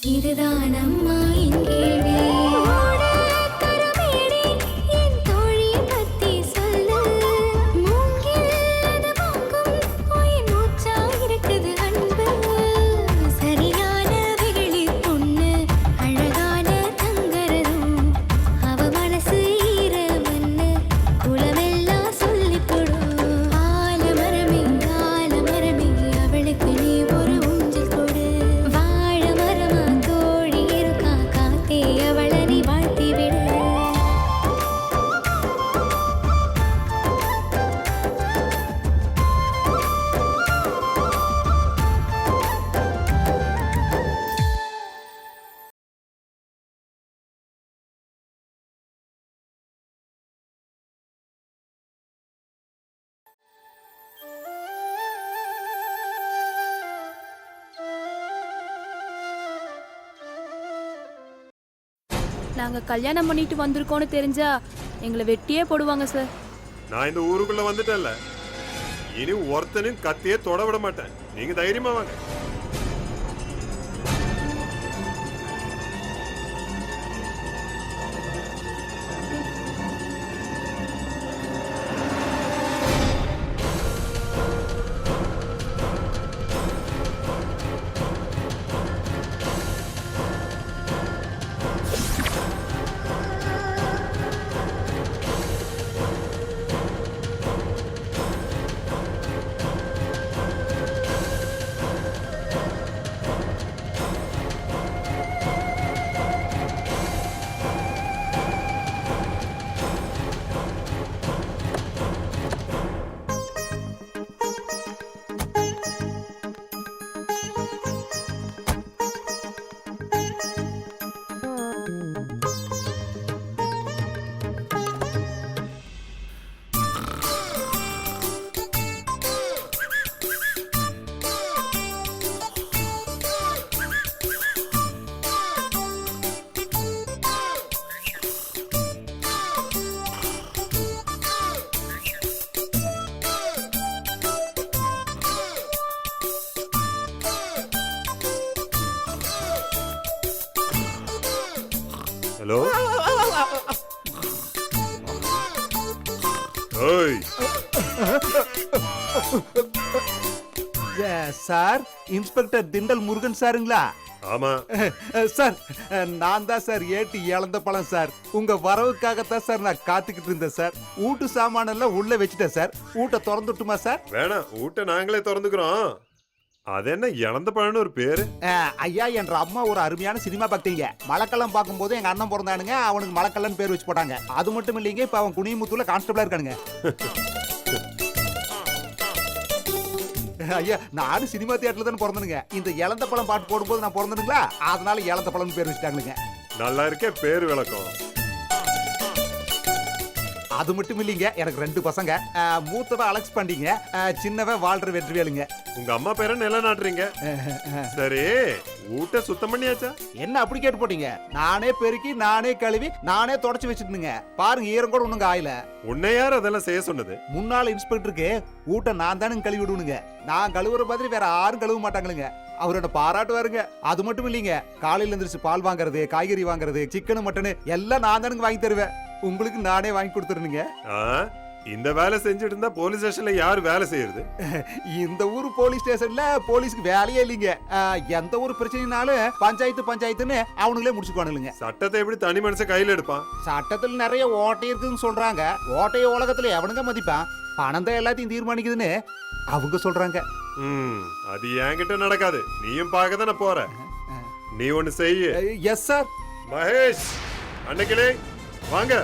இதுதான் அம்மா என் கேள்வி. கரமேடி என் தோழி பத்தி சொல்லு. மூங்கில் அது வாங்கும் உயிர் மூச்சா இருக்குது அன்பு. சரியான வெகுளி பொண்ணு அழகான தங்கரதும். அவ மனசு ஈரமண்ணு குலமெல்லாம் சொல்லிக் கொடு. ஆலமரமே ஆலமரமே அவளுக்கு நீ ஒரு ஊஞ்சல் கொடு. வாழ மரமா தோழி இருக்கா காத்தே அவளை நீ வாழ்த்தி விடு. நாங்க கல்யாணம் பண்ணிட்டு வந்திருக்கோம்னு தெரிஞ்சா எங்களை வெட்டியே போடுவாங்க சார். நான் இந்த ஊருக்குள்ள வந்துட்டேன்ல, இனி ஒருத்தனும் கத்தியே தொட விட மாட்டேன். நீங்க தைரியமா வாங்க. ஹலோ, ஓய் சார், இன்ஸ்பெக்டர் திண்டல் முருகன் சாருங்களா? ஆமா சார், நான் தான் சார் ஏட்டு இழந்த பழம் சார். உங்க வரவுக்காகத்தான் சார் நான் காத்துக்கிட்டு இருந்தேன் சார். வீட்டு சாமானெல்லாம் உள்ள வச்சுட்டேன் சார். வீட்டை திறந்துட்டுமா சார்? வேணாம், வீட்டை நாங்களே திறந்துக்கிறோம். அது என்ன இழந்த பழம்னு ஒரு பேரு? ஐயா, என்ற அம்மா ஒரு அருமையான சினிமா பக்திங்க. மலக்கல்லம் பார்க்கும்போது எங்க அண்ணன் பிறந்தானுங்க, அவனுக்கு மலக்கல்லன் பேர் வச்சு போட்டாங்க. அது மட்டும் இல்லைங்க, இப்ப அவன் குனிமுத்தூர்ல கான்ஸ்டபிளா இருக்கானுங்க. ஐயா, நானும் சினிமா தியேட்டர்ல தான் பிறந்தனுங்க. இந்த இழந்த பழம் பாட்டு போடும்போது நான் பிறந்தனுங்களா, அதனால இழந்த பழம் பேர் வச்சுட்டாங்களுங்க. நல்லா இருக்கே பேரு விளக்கம். அது மட்டும் இல்லைங்க, எனக்கு 2 பசங்க. மூத்தவ அலெக்ஸ் பாண்டிங்க, சின்னவ வால்டர் வெற்றிவேலுங்க. உங்க அம்மா பேரை நிலநாட்டுறீங்க. சரி, வீட்டை சுத்தம் பண்ணியாச்சா? என்ன அப்படி கேட்டு போட்டீங்க? நானே பெருக்கி, நானே கழுவி, நானே தொடச்சு வச்சுட்டுங்க. பாருங்க, ஈரம் கூட ஒண்ணுங்க ஆயில. உன்னை யார் அதெல்லாம் செய்ய சொன்னது? முன்னாள் இன்ஸ்பெக்டருக்கு வீட்டை நான் தானுங்க கழுவி விடுவனுங்க. நான் கழுவுற மாதிரி வேற யாரும் கழுவ மாட்டாங்களுங்க. அவரோட பாராட்டுவாருங்க. அது மட்டும் இல்லைங்க, காலையில எந்திரிச்சு பால் வாங்குறது, காய்கறி வாங்குறது, சிக்கனு மட்டனு எல்லாம் நான் தானுங்க வாங்கி தருவேன். உங்களுக்கு நானே வாங்கி கொடுத்துருனுங்க. இந்த வேலை செஞ்சுட்டு இருந்தா போலீஸ் ஸ்டேஷன்ல யார் வேலை செய்யறது? இந்த ஊர் போலீஸ் ஸ்டேஷன்ல போலீஸ்க்கு வேலையே இல்லைங்க. எந்த ஒரு பிரச்சனைனாலும் பஞ்சாயத்துன்னு அவனுங்களே முடிச்சுக்குவானுங்க. சட்டத்தை எப்படி தனி மனுஷன் கையில எடுப்பான்? சட்டத்தில் நிறைய ஓட்டை இருக்குன்னு சொல்றாங்க. ஓட்டைய உலகத்துல எவனுங்க மதிப்பான்? பணம் தான் எல்லாத்தையும் தீர்மானிக்குதுன்னு அவங்க சொல்றாங்க. அது என்கிட்ட நடக்காது. நீயும் பார்க்க தானே போற. நீ ஒண்ணு செய்ய. Yes sir. மகேஷ், அன்னைக்கிலே வாங்க.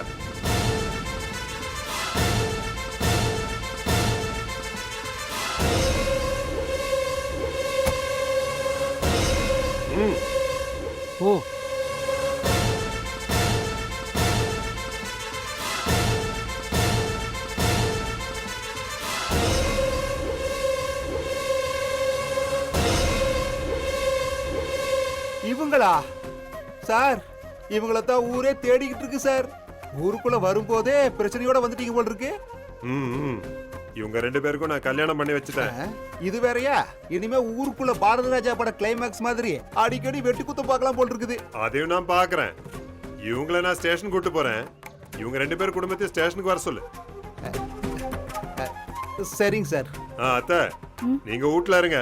ஓ, இவங்களா சார்? இவங்களத்தான் ஊரே தேடிக்கிட்டு இருக்கு சார். ஊருக்குள்ள வரும்போதே பிரச்சனையோட வந்துட்டீங்க போல இருக்கு. இவங்க 2 பேருக்கும் நான் கல்யாணம் பண்ணி வச்சுட்டேன். இது வேறயா? இனிமே ஊருக்குள்ள பாரத ராஜா பட கிளைமேக்ஸ் மாதிரி அடிக்கடி வெட்டி குத்து பார்க்கலாம் போல் இருக்குது. அதையும் நான் பாக்குறேன். இவங்கள நான் ஸ்டேஷன் கூட்டு போறேன். இவங்க 2 பேர் குடும்பத்தை ஸ்டேஷனுக்கு வர சொல்லு. சரிங்க சார். அத்தை நீங்க வீட்ல இருங்க,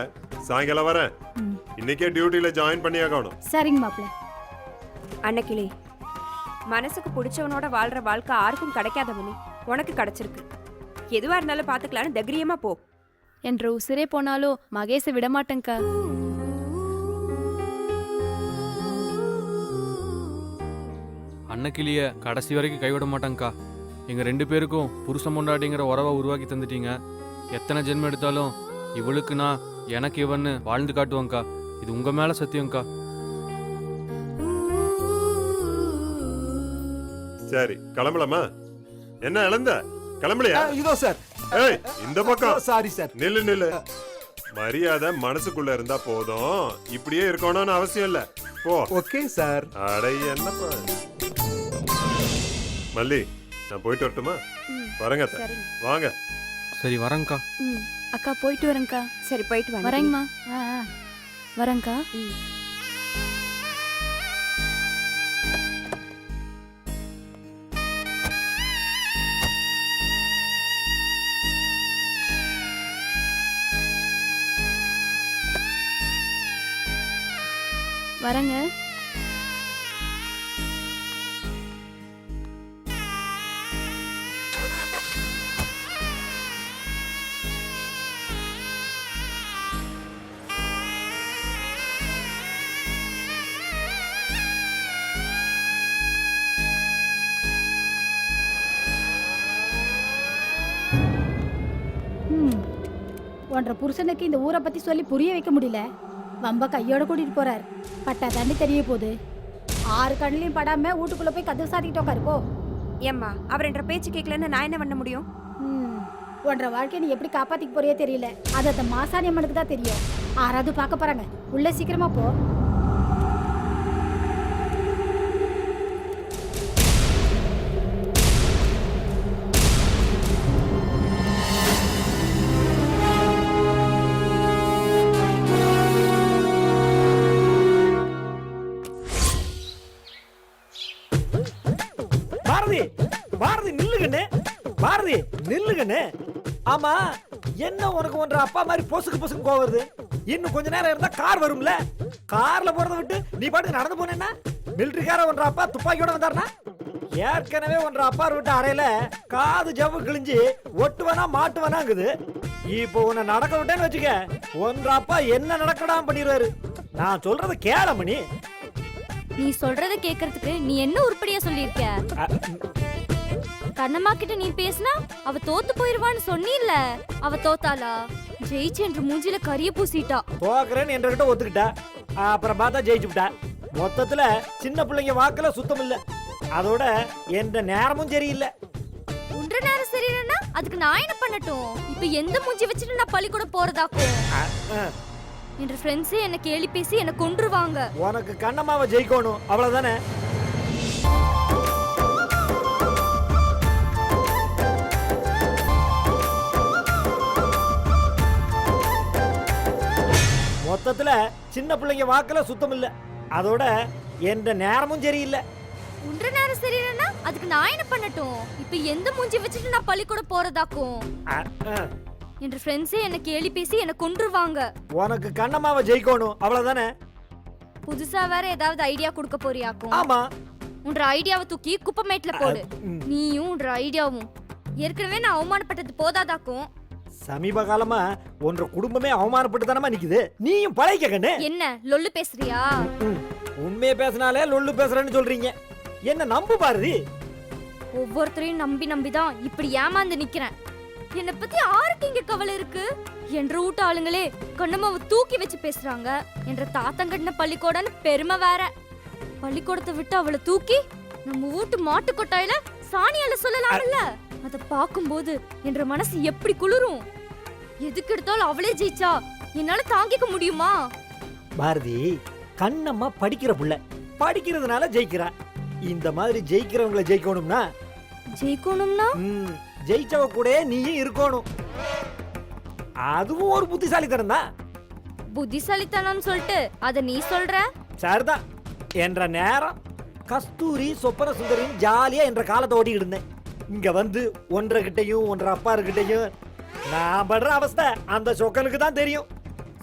சாயங்காலம் வரேன். இன்னைக்கே டியூட்டில ஜாயின் பண்ணி ஆகணும். சரிங்க மாப்பிள்ள. அன்னக்கிளி, மனசுக்கு பிடிச்சவனோட வாழ்ற வாழ்க்கை யாருக்கும் கிடைக்காத மணி, உனக்கு கிடைச்சிருக்கு. எதுவா இருந்தாலும் பாத்துக்கலான்னு தைரியமா போ. என்ற உசிரே போனாலும் மகேஷை விடமாட்டேங்க்கா. அன்னக்கிளிய கடைசி வரைக்கும் கைவிட மாட்டாங்கக்கா. எங்க 2 பேருக்கும் புருஷன் பொண்டாட்டிங்கிற உறவை உருவாக்கி தந்துட்டீங்க. எத்தனை ஜென்மம் எடுத்தாலும் இவளுக்கு நான் எனக்கு இவன்னு வாழ்ந்து காட்டுவாங்க்கா. இது உங்க மேல சத்தியம்க்கா. சரி கிளம்பலாமா? என்ன இழந்த கிளம்பலையா? இதோ சார். ஏய் இந்த பக்கம். Sorry sir. நில்லு. மரியாதை மனசுக்குள்ள இருந்தா போதும், இப்படியே இருக்கணும்னு அவசியம் இல்ல. போ. Okay sir. அடை என்னப்பா மல்லி, நான் போயிட்டு வரட்டுமா? வரங்க அத்தை. சரிங்க. வாங்க. சரி வரேங்க்கா. அக்கா போயிட்டு வரேங்க்கா. சரி போயிட்டு வாங்க. வரேங்கம்மா. வரேங்க்கா. வரேங்க. ஒன்றரை புருஷனுக்கு இந்த ஊரை பத்தி சொல்லி புரிய வைக்க முடியல. வம்ப கையோட கூட்டிட்டு போறார். பட்டா தண்ணி தெரிய போகுது. 6 கண்ணிலையும் படாம வீட்டுக்குள்ள போய் கதவு சாத்திக்கிட்டு உட்காருக்கோ. ஏம்மா, அவர் என்ற பேச்சு கேட்கலன்னு நான் என்ன பண்ண முடியும்? ஒன்றரை வாழ்க்கையை நீ எப்படி காப்பாத்திக்க போறியே தெரியல. அது அந்த மாசாணி அம்மனுக்கு தான் தெரியும். 6வது பார்க்க போறாங்க. உள்ள சீக்கிரமா போ. பாரதி நில்லுகண்ணே, பாரதி நில்லுகண்ணே. ஆமா, என்ன உனக்கு ஒன்ற அப்பா மாதிரி பொசுக்கு கோவருது? இன்னும் கொஞ்ச நேரம் இருந்தா கார் வரும்ல. கார்ல போறத விட்டு நீ பாட்டு நடந்து போனேன்னா மிலிட்டரிக்கார ஒன்ற அப்பா துப்பாக்கியோட வந்தாருனா? ஏற்கனவே ஒன்ற அப்பா விட்டு அறையில காது ஜவ்வு கிழிஞ்சு ஒட்டுவனா மாட்டுவனாங்குது. இப்போ உன்னை நடக்க விட்டேன்னு வச்சுக்க, ஒன்ற அப்பா என்ன நடக்கடாம பண்ணிடுவாரு. நான் சொல்றத கேளமணி. நீ சொல்றத கேக்குறதுக்கு நீ என்ன உருப்படியா சொல்லிருக்க? கண்ணம்மா கிட்ட நீ பேசினா அவ தோத்து போயிருவான்னு சொன்னீல்ல, அவ தோத்தாளா? ஜெயிச்சு என்று மூஞ்சில கரிய பூசிட்டா. தோக்குறேன்னு என்கிட்ட ஒத்துக்கிட்டா, அப்புறம் பார்த்தா ஜெயிச்சுட்டா. மொத்தத்துல சின்ன பிள்ளைங்க வாக்குல சுத்தம் இல்ல. அதோட எந்த நேரமும் சரியில்லை. உன்ற நேரம் சரியில்லைன்னா அதுக்கு நான் என்ன பண்ணட்டும்? இப்ப எந்த மூஞ்சி வச்சுட்டு நான் பள்ளிக்கூட போறதாக்கும்? என்ற ஃப்ரெண்ட்ஸே என்ன கேலி பேசி என்ன கொன்றுவாங்க. உனக்கு கண்ணம்மாவை ஜெயிக்கணும், அவ்வளவுதானே? மொத்தத்துல சின்ன பிள்ளைங்க வாக்குல சுத்தம் இல்ல. அதோட எந்த நேரமும் சரியில்லை. உன்ற நேரம் சரியில்லைன்னா அதுக்கு நான் என்ன பண்ணட்டும்? இப்ப எந்த மூஞ்சி வச்சுட்டு நான் பள்ளிக்கூட போறதாக்கும்? என்ற ஃப்ரெண்ட்ஸே என்ன கேலி பேசி என்ன கொன்றுவாங்க. உனக்கு கண்ணம்மாவை ஜெயிக்கணும், அவ்வளவுதானே? புதுசா வேற ஏதாவது ஐடியா கொடுக்க போறியாக்கும்? ஆமா. உன்ற ஐடியாவை தூக்கி குப்பமேட்ல போடு. நீயும் உன்ற ஐடியாவும். ஏற்கனவே நான் அவமானப்பட்டது போதாதாக்கும்? சமீப காலமா ஒன்ற குடும்பமே அவமானப்பட்டு தானமா நிக்குது. நீயும் பழைக்க கண்ணு. என்ன லொல்லு பேசுறியா? உண்மையை பேசினாலே லொல்லு பேசுறேன்னு சொல்றீங்க. என்ன நம்பு பாரதி. ஒவ்வொருத்தரையும் நம்பிதான் இப்படி ஏமாந்து நிக்கிறேன். என்னை பத்தி யாருக்கு இங்க கவலை இருக்கு? என்ற வீட்டு ஆளுங்களே கண்ணம்மாவை தூக்கி வச்சு பேசுறாங்க. என்ற தாத்தங்கட்டின பள்ளிக்கூடன்னு பெருமை வேற. பள்ளிக்கூடத்தை விட்டு அவளை தூக்கி நம்ம வீட்டு மாட்டு கொட்டாயில சாணியால சொல்லலாம்ல. அத பாக்கும்போது என்ற மனசு எப்படி குளிரும். எதுக்கு எடுத்தாலும் அவளே ஜெயிச்சா என்னால தாங்கிக்க முடியுமா? பாரதி, கண்ணம்மா படிக்கிற புள்ள, படிக்கிறதுனால ஜெயிக்கிறா. இந்த மாதிரி ஜெயிக்கிறவங்களை ஜெயிக்கணும்னா ஜெயிக்கணும்னா ஜெயிச்சவ கூட நீயும் இருக்கணும். அதுவும் ஒரு புத்திசாலித்தனம் தான். புத்திசாலித்தனம்னு சொல்லிட்டு அத நீ சொல்ற? சரிதான். என்ற நேரம் கஸ்தூரி சொப்பன சுந்தரின் ஜாலியா என்ற காலத்தை ஓட்டிக்கிட்டு இருந்தேன். இங்க வந்து ஒன்றரை கிட்டையும் ஒன்றரை அப்பா கிட்டையும் நான் படுற அவஸ்தை அந்த சொக்கனுக்கு தான் தெரியும்.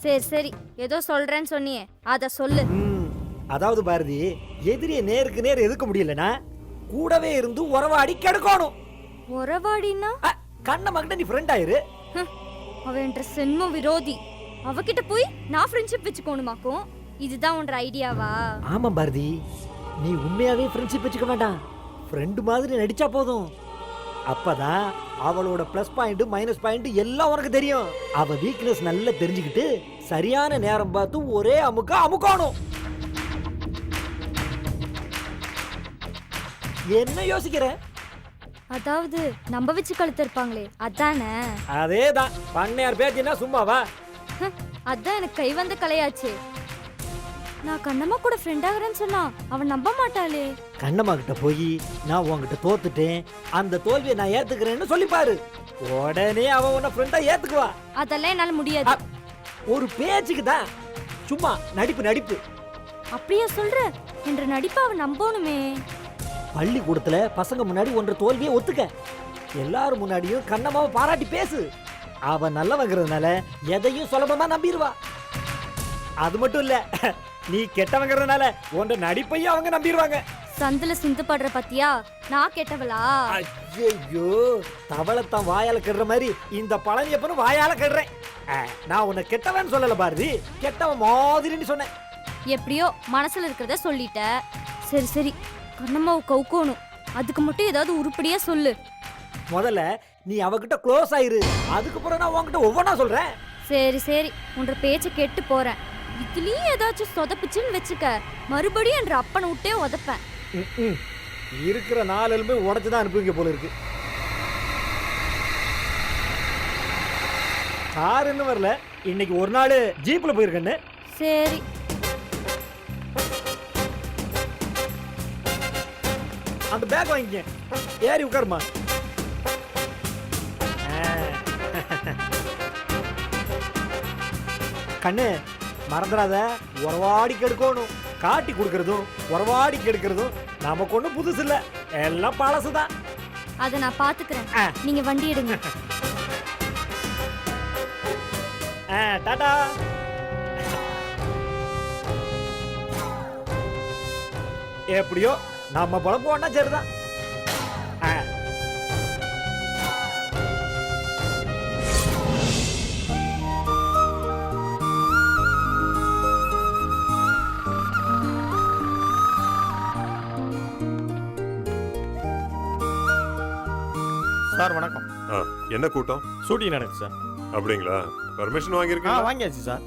சரி சரி, ஏதோ சொல்றேன்னு சொன்னியே அத சொல்லு. அதாவது பாரதி, எதிரியை நேருக்கு நேர் எதுக்க முடியலனா கூடவே இருந்து உறவாடி கெடுக்கணும். உறவாடினா கண்ணம்மா நீ ஃப்ரெண்ட் ஆயிரு. அவன் என்ற சென்ம விரோதி. அவகிட்ட போய் நான் ஃப்ரெண்ட்ஷிப் வச்சுக்கணுமாக்கும்? இதுதான் உன்ற ஐடியாவா? ஆமா பாரதி, நீ உண்மையாவே ஃப்ரெண்ட்ஷிப் வச்சுக்க வேண்டாம், ஃப்ரெண்டு மாதிரி நடிச்சா போதும். அப்பதான் அவளோட பிளஸ் பாயிண்ட் மைனஸ் பாயிண்ட் எல்லாம் உனக்கு தெரியும். அவ வீக்னஸ் நல்லா தெரிஞ்சுக்கிட்டு சரியான நேரம் பார்த்து ஒரே அமுக்கணும். என்ன யோசிக்கிற? அதாவது நம்ப வச்சு கழுத்து இருப்பாங்களே அதானே? அதேதான். பண்ணையார் பேத்தினா சும்மாவா? அதான் எனக்கு கை வந்த கலையாச்சு. நான் கண்ணம்மா கூட ஃப்ரெண்ட் ஆகிறேன்னு சொன்னா அவன் நம்ப மாட்டாளே. கண்ணம்மா கிட்ட போய் நான் உன்கிட்ட தோத்துட்டேன், அந்த தோல்வியை நான் ஏத்துக்கிறேன்னு சொல்லி பாரு. உடனே அவன் உன்னை ஃப்ரெண்டா ஏத்துக்குவா. அதெல்லாம் என்னால முடியாது. ஒரு பேச்சுக்கு தான், சும்மா நடிப்பு. அப்படியா சொல்ற? என்ற நடிப்பை அவன் நம்பணுமே. பள்ளிக்கூடத்துல பசங்க முன்னாடி ஒன்ற தோல்வியை ஒத்துக்க, எல்லாரும் முன்னாடியும் கண்ணம்மாவை பாராட்டி பேசு. அவன் நல்லவங்கிறதுனால எதையும் சுலபமா நம்பிடுவா. அது மட்டும் இல்ல, நீ கெட்டவங்கிறதுனால உன் நடிப்பையும் அவங்க நம்பிடுவாங்க. சந்தில சிந்து படுற பத்தியா? நான் கெட்டவளா? ஐயோ, தவளைத்தான் வாயால கெடுற மாதிரி இந்த பழனியப்பனும் வாயால கெடுறேன். நான் உன்னை கெட்டவன் சொல்லல பாரதி, கெட்டவன் மாதிரின்னு சொன்னேன். எப்படியோ மனசுல இருக்கிறத சொல்லிட்ட. சரி சரி, கண்ணம்மாவை கவுக்கணும். அதுக்கு மட்டும் ஏதாவது உருப்படியா சொல்லு. முதல்ல நீ அவகிட்ட க்ளோஸ் ஆயிரு, அதுக்கப்புறம் நான் உன்கிட்ட ஒவ்வொன்னா சொல்றேன். சரி சரி, உன்ற பேச்ச கேட்டு போறேன். இதுலயும் ஏதாச்சும் சொதப்புச்சுன்னு வச்சுக்க, மறுபடியும் என்ற அப்பனை விட்டே உதப்பேன். இருக்கிற 4 எலும்பு உடச்சுதான் அனுப்புவீங்க போல இருக்கு. கார் இன்னும் வரல, இன்னைக்கு ஒரு நாள் ஜீப்ல போயிருக்கேன்னு. சரி, அந்த பேக் வாங்கிக்க, ஏறி உட்காருமா. கண்ணு மறந்துடாத, உறவாடி கெடுக்கணும். காட்டி கொடுக்கறதும் உறவாடி கெடுக்கிறதும் நமக்கு ஒண்ணும் புதுசு இல்ல, எல்லாம் பழசுதான். அத நான் பாத்துக்கிறேன். நீங்க வண்டி எடுங்க. டாடா. எப்படியோ நம்ம பழக்கம் ஒன்னா சரிதான். சார் வணக்கம். என்ன கூட்டம்? ஷூட்டிங் நடக்குது சார். அப்படிங்களா? பர்மிஷன் வாங்கியிருக்கீங்க? வாங்கியாச்சு சார்.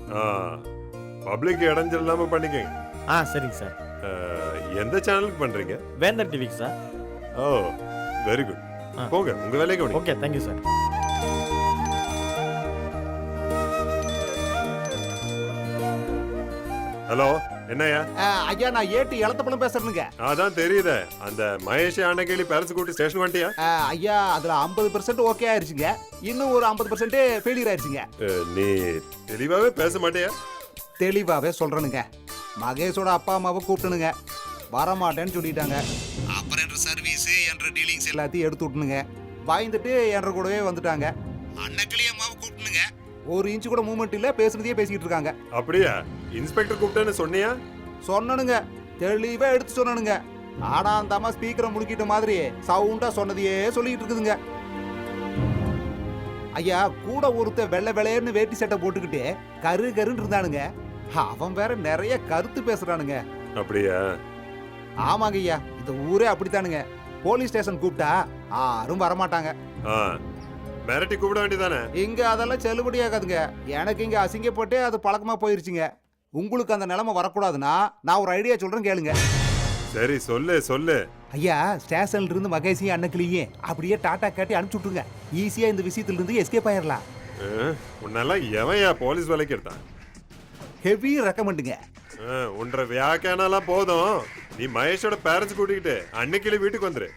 பப்ளிக் இடைஞ்சல் இல்லாம பண்ணிக்கங்க. சரிங்க சார். எந்த சேனலுக்கு பண்றீங்க? வேந்தர் டிவிக்கு சார். ஓ, வெரி குட். போங்க, உங்க வேலைக்கு போங்க. Okay, thank you sir. ஹலோ, என்னையா? ஐயா, நான் ஏட்டு இளத்தப்பழம் பேசுறேனுங்க. அதான் தெரியுதே. அந்த மகேஷ் அன்னைக்கு பேரண்ட்ஸ் கூட்டி ஸ்டேஷன் வந்துட்டியா? ஐயா, அதுல 50% ஓகே ஆயிருச்சுங்க, இன்னும் ஒரு 50% ஃபெயிலியர் ஆயிருச்சுங்க. நீ தெளிவாவே பேச மாட்டியா? தெளிவாவே சொல்றேனுங்க. மகேஷோட அப்பா அம்மாவை கூப்பிட்டுனுங்க, வரமாட்டேன்னு சொல்லிட்டாங்க. அப்புறம் என்ற சர்வீஸ் என்ற டீலிங்ஸ் எல்லாத்தையும் எடுத்து விட்டுனுங்க. பயந்துட்டு என்ற கூடவே வந்துட்டாங்க. அன்னைக்கிளி அம்மாவை கூப்பிட்டுனுங்க, ஒரு இன்ச்சு கூட மூவ்மெண்ட் இல்ல, பேசுனதையே பேசிக்கிட்டு இருக்காங்க. அப்படியா? இன்ஸ்பெக்டர் கூப்பிட்டேன்னு சொன்னியா? சொன்னனுங்க, தெளிவா எடுத்து சொன்னனுங்க. ஆனா அந்த அம்மா ஸ்பீக்கரை முடுக்கிட்ட மாதிரி சவுண்டா சொன்னதையே சொல்லிட்டு இருக்குதுங்க. ஐயா, கூட ஒருத்த வெள்ளை வெளையர்னு வேட்டி சட்டை போட்டுக்கிட்டு கருன்னு இருந்தானுங்க. அவன் வேற நிறைய கருத்து பேசுறானுங்க. அப்படியா? ஆமாங்க ஐயா, இந்த ஊரே அப்படித்தானுங்க. போலீஸ் ஸ்டேஷன் கூப்பிட்டா யாரும் வரமாட்டாங்க. மிரட்டி கூப்பிட வேண்டியதானே? இங்க அதெல்லாம் செல்லுபடி ஆகாதுங்க. எனக்கு இங்க அசிங்கப்பட்டு அது பழக்கமா போயிருச்சுங்க. உங்களுக்கு அந்த நிலைமை வரக்கூடாதுன்னா நான் ஒரு ஐடியா சொல்றேன், கேளுங்க. சரி, சொல்லு சொல்லு. ஐயா, ஸ்டேஷன்ல இருந்து மகேஷையும் அன்னக்கிளியும் அப்படியே டாட்டா காட்டி அனுப்பிச்சு விட்டுருங்க. ஈஸியா இந்த விஷயத்துல இருந்து எஸ்கேப் ஆயிடலாம். உன்னெல்லாம் எவன் போலீஸ் வேலைக்கு எடுத்தான்? ஹெவி ரெக்கமெண்டுங்க. உன்ற வியாக்கியானலாம் போதும். நீ மகேஷோட பேரண்ட்ஸ் கூட்டிக்கிட்டு அன்னைக்கிளி வீட்டுக்கு வந்துரு.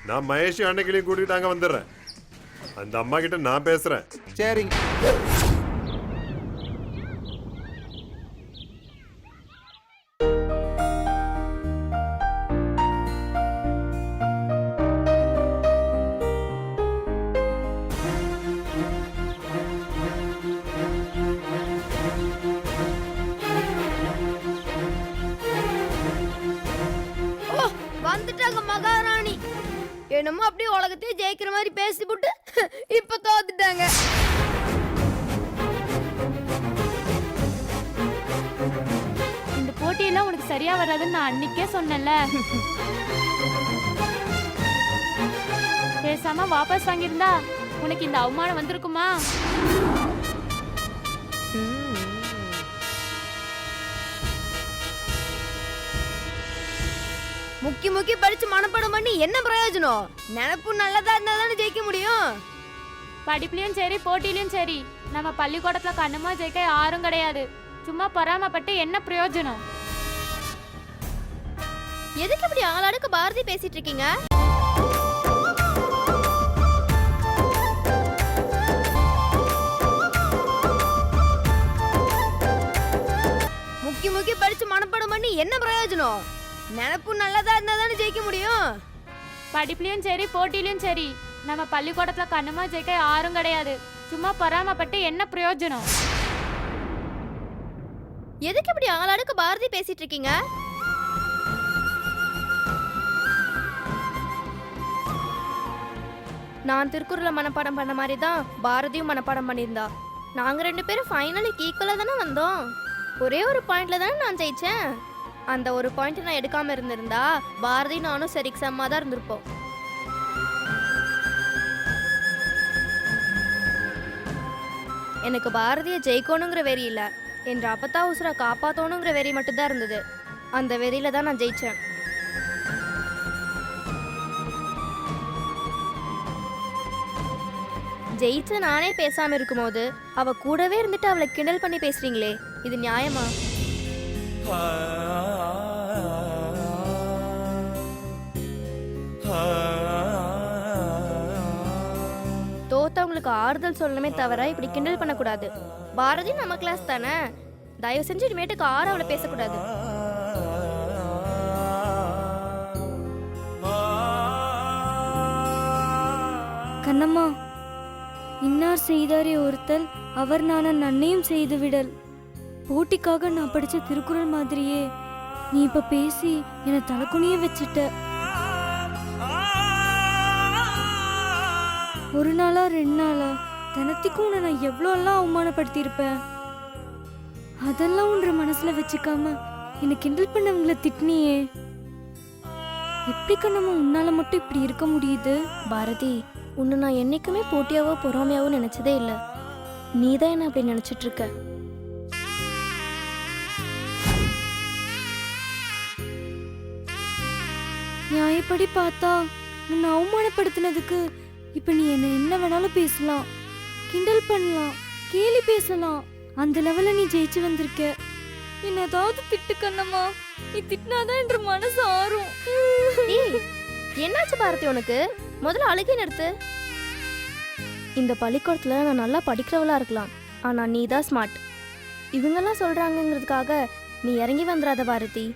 நான் மகேஷையும் அன்னைக்கிளியும் கூட்டிகிட்டு அங்கே வந்துடுறேன். அந்த அம்மா கிட்ட நான் பேசுறேன். சரிங்க. வந்துட்டாங்க மகாராணி. என்னமோ அப்படியே உலகத்தையே ஜெயிக்கிற மாதிரி பேசிவிட்டு இப்ப தோத்துட்டாங்க. இந்த போட்டியெல்லாம் உனக்கு சரியா வராதுன்னு நான் அன்னைக்கே சொன்னேன்ல. பேசாம வாபஸ் வாங்கியிருந்தா உனக்கு இந்த அவமானம் வந்திருக்குமா? முக்கி முக்கி படிச்சு மனப்பாடம் பண்ணி என்ன பிரயோஜனம்? நினைப்பு நல்லதா இருந்தா தானே ஜெயிக்க முடியும். படிப்புலயும் சரி போட்டியிலயும் சரி நம்ம பள்ளிக்கூடத்துல கண்ணமா ஜெயிக்க யாரும் கிடையாது. சும்மா பொறாமப்பட்டு என்ன பிரயோஜனம்? எதுக்கு இப்படி ஆளாடுக்கு பாரதி பேசிட்டு இருக்கீங்க? முக்கி முக்கி படிச்சு மனப்பாடம் பண்ணி என்ன பிரயோஜனம்? நினைப்பு நல்லதா இருந்தா தானே ஜெயிக்க முடியும். படிப்புலயும் சரி போட்டியிலயும் சரி நம்ம பள்ளிக்கூடத்துல கண்ணமா ஜெயிக்க யாரும் கிடையாது. சும்மா பொறாமப்பட்டு என்ன பிரயோஜனம்? எதுக்கு இப்படி ஆளாடுக்கு பாரதி பேசிட்டு இருக்கீங்க? நான் திருக்குறளை மனப்பாடம் பண்ண மாதிரி தான் பாரதியும் மனப்பாடம் பண்ணியிருந்தா. நாங்க 2 பேரும் ஃபைனலுக்கு ஈக்குவலா தானே வந்தோம். ஒரே ஒரு பாயிண்ட்ல தானே நான் ஜெயிச்சேன். அந்த ஒரு பாயிண்ட் நான் எடுக்காம இருந்திருந்தா பாரதி நானும் சரிக்கு சமமா தான் இருந்திருப்போம். எனக்கு பாரதியை ஜெயிக்கணுங்கிற வெறி இல்லை, என்ற அப்பத்தா உசுரை காப்பாற்றணுங்கிற வெறி மட்டும்தான் இருந்தது. அந்த வெறியில தான் நான் ஜெயிச்சேன். ஜெயிச்ச நானே பேசாம இருக்கும்போது அவ கூடவே இருந்துட்டு அவளை கிண்டல் பண்ணி பேசுறீங்களே, இது நியாயமா? தோத்தவங்களுக்கு ஆறுதல் சொல்லணுமே தவிர இப்படி கிண்டல் பண்ணக்கூடாது. பாரதி நம்ம கிளாஸ் தானே, தயவு செஞ்சு இனிமேட்டுக்கு அவளை பேசக்கூடாது. கண்ணம்மா, இன்னார் செய்தாரே ஒருத்தல் அவர் நான் நன்னையும் செய்து விடல். போட்டிக்காக நான் படிச்ச திருக்குறள் மாதிரியே நீ இப்ப பேசி என்னை தலைக்குனிய வச்சுட்ட. ஒரு நாளா 2 நாளா தினத்திக்கும் உன்னை நான் எவ்வளோலாம் அவமானப்படுத்தியிருப்பேன். அதெல்லாம் உன்ற மனசுல வச்சுக்காம என்னை கிண்டல் பண்ணவங்களை திட்டினியே. எப்படி கண்ணம்மா உன்னால மட்டும் இப்படி இருக்க முடியுது? பாரதி, உன்னை நான் என்னைக்குமே போட்டியாவோ பொறாமையாவோ நினைச்சதே இல்லை. நீ தான் என்ன அப்படி நினைச்சிட்டு இருக்க. நியாயப்படி பார்த்தா உன்னை அவமானப்படுத்தினதுக்கு இப்ப நீ என்ன வேணாலும் பேசலாம், கிண்டல் பண்ணலாம், கேலி பேசலாம். அந்த லெவல்ல நீ ஜெயிச்சு வந்திருக்க. என்ன ஏதாவது திட்டு கண்ணம்மா, நீ திட்டினாதான் என்ற மனசு ஆறும். என்னாச்சு பாரதி உனக்கு? முதல்ல அழுகை நிறுத்து. இந்த பள்ளிக்கூடத்துல நான் நல்லா படிக்கிறவளா இருக்கலாம், ஆனா நீ தான் ஸ்மார்ட். இவங்கெல்லாம் சொல்றாங்கிறதுக்காக நீ இறங்கி வந்துடாத பாரதி.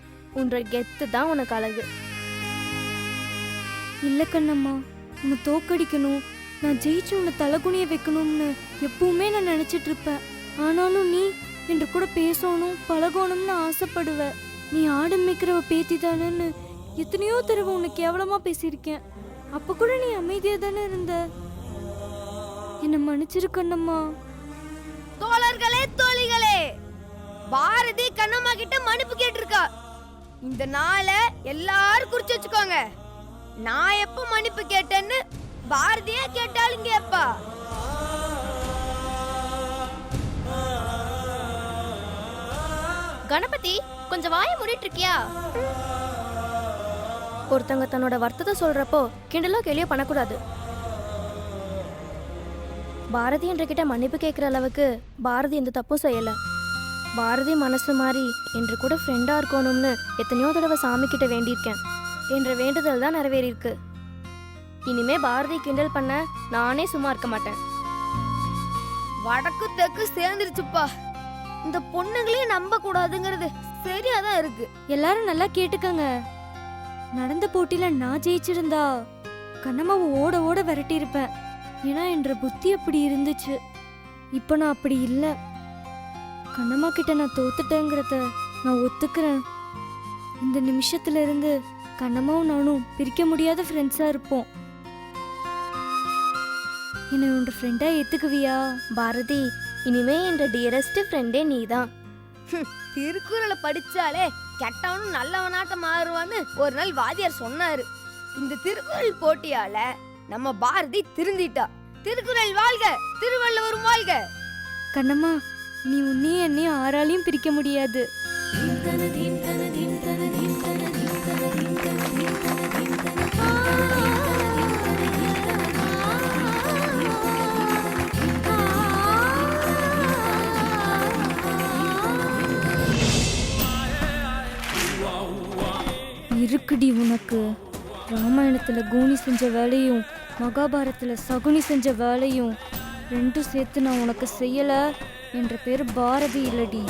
உன்ற கெத்து தான் உனக்கு அழகு. இல்ல கண்ணம்மா, உன்னை தோக்கடிக்கணும், நான் ஜெயிச்சு உன்னை தலைகுனிய வைக்கணும்னு எப்பவுமே நான் நினைச்சிட்டு இருப்பேன். ஆனாலும் நீ என்று கூட பேசணும் பழகணும்னு ஆசைப்படுவ. நீ ஆடு மேய்க்கிறவ பேத்தி தானேன்னு எத்தனையோ தடவை உன்னை கேவலமா பேசியிருக்கேன். அப்ப கூட நீ அமைதியா தானே இருந்த. என்ன மன்னிச்சிரு கண்ணம்மா. தோழர்களே தோழிகளே, பாரதி கண்ணம்மா கிட்ட மன்னிப்பு கேட்டிருக்கா. இந்த நாளை எல்லாரும் குறிச்சு வச்சுக்கோங்க. நான் எப்ப மன்னிப்பு கேட்டேன்னு பாரதியே கேட்டாலும் கேப்பா. கணபதி, கொஞ்சம் வாயை மூடிட்டு இருக்கியா? ஒருத்தங்க தன்னோட வருத்தத்தை சொல்றப்போ கிண்டலோ கேலியோ பண்ணக்கூடாது. பாரதி என்ற கிட்ட மன்னிப்பு கேட்கிற அளவுக்கு பாரதி எந்த தப்பும் செய்யல. பாரதி மனசு மாறி என்று கூட ஃப்ரெண்டா இருக்கணும்னு எத்தனையோ தடவை சாமி கிட்ட வேண்டியிருக்கேன். என்ற வேண்டுதல் தான் நிறைவேறியிருக்கு. இனிமே பாரதி கிண்டல் பண்ண நானே சும்மா இருக்க மாட்டேன். வடக்கு தெற்கு சேர்ந்துருச்சுப்பா. இந்த பொண்ணுங்களே நம்ப கூடாதுங்கிறது சரியாதான் இருக்கு. எல்லாரும் நல்லா கேட்டுக்கங்க. நடந்த போட்டியில நான் ஜெயிச்சிருந்தா கண்ணம்மாவை ஓட ஓட விரட்டி இருப்பேன். ஏன்னா என்ற புத்தி அப்படி இருந்துச்சு. இப்ப நான் அப்படி இல்லை. கண்ணம்மா கிட்ட நான் தோத்துட்டேங்கிறத நான் ஒத்துக்கிறேன். இந்த நிமிஷத்துல இருந்து கண்ணம்மாவும் நானும் பிரிக்க முடியாத ஃப்ரெண்ட்ஸாக இருப்போம். என்னை உன்னோட ஃப்ரெண்டாக ஏற்றுக்குவியா? பாரதி, இனிமே என்ற டியரஸ்ட் ஃப்ரெண்டே நீதான். திருக்குறளை படிச்சாலே கெட்டவனும் நல்லவனாட்ட மாறுவான்னு ஒரு நாள் வாத்தியார் சொன்னாரு. இந்த திருக்குறள் போட்டியால நம்ம பாரதி திருந்திட்டா. திருக்குறள் வாழ்க, திருவள்ளுவர் வாழ்க. கண்ணம்மா, நீ உன்னையும் என்னையும் ஆறாலையும் பிரிக்க முடியாது. இருக்குடி உனக்கு. ராமாயணத்துல கூனி செஞ்ச வேலையும் மகாபாரத்துல சகுனி செஞ்ச வேலையும் ரெண்டும் சேர்த்து நான் உனக்கு செய்யல என்ற பேரு பாரதி இல்லடி.